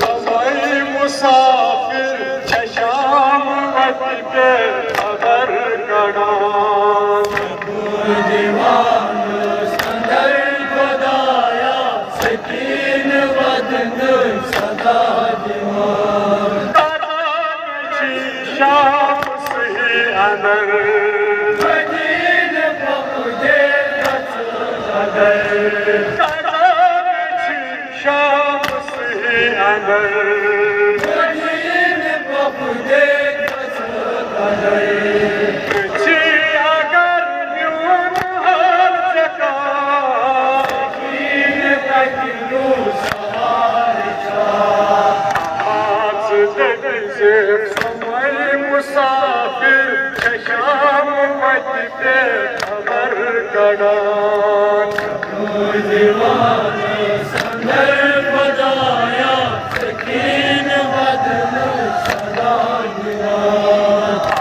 Samay के अगर कड़ा दीवान संदर खुदाया सकीन वदन सदा दीवान शाम से अंदर मदीन पहुँचे अगर शाम से अंदर मदीन पहुँचे मुसाफिर शाम पे खबर कड़ा दीवान संदर खुदाया सकीन वदन सदा दीवान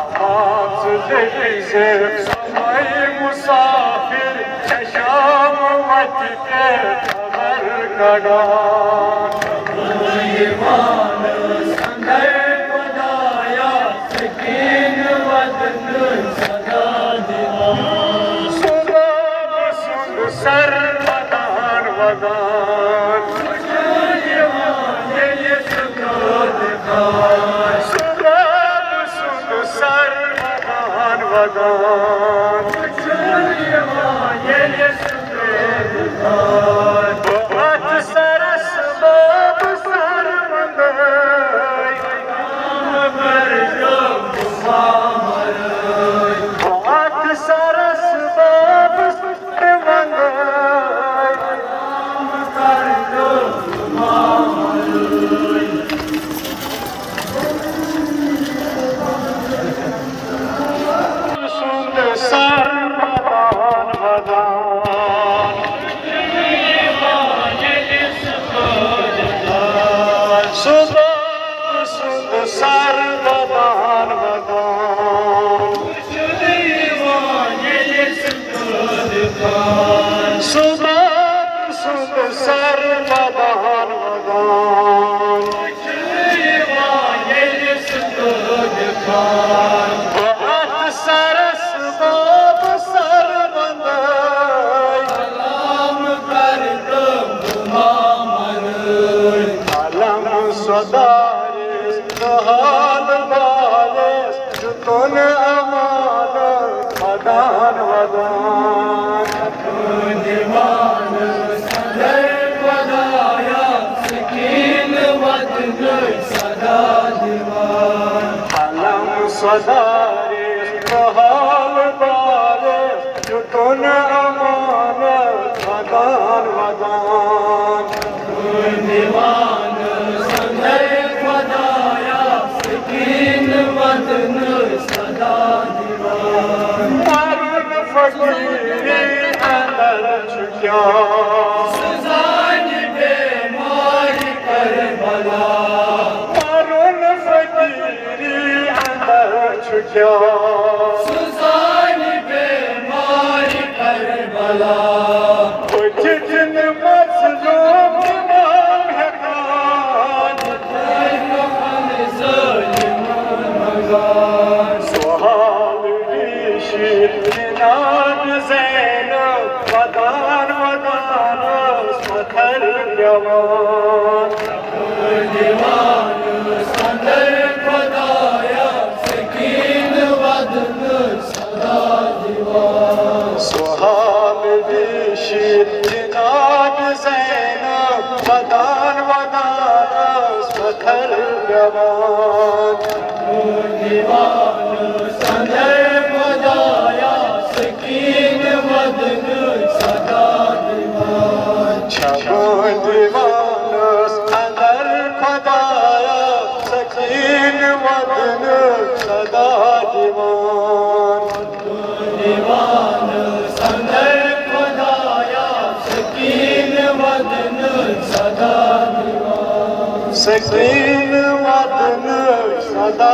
से समय मुसाफिर शाम पे खबर कड़ा दीवान संदर खुदाया सकीन वदन सदा दीवान सर वदान वदान ये सुकोद खान सुध सर वदान वदान ये सुकोद खान बहुत सरस बाब सर मंदाई पर जो गुमार बहुत सरस बाब सर मंदाई कर दो गुमार सुध सर वदान वदान सुध सुध सर वदान वदान सुध सुध सर वदान वदान बहुत सरस बाब सर मंदाई अलम सदारिस हाल बारिस जुतन अमान वदान वदान अलम सदारिस हाल बारिस जुतन अमान वदान वदान मारून फकीरी अंदर छुट्या मारून फकीरी अंदर छुट्या जितन मजलूम इमाम है खान सुहाल शीर नाम ज़ैनब वदान वदान मथर जवान सुहाल शीर नाम ज़ैनब वदान वदान मथर जवान छबन दीवान अंदर खुदाया सकीन वदन सदा दीवान सकीन वदन सदा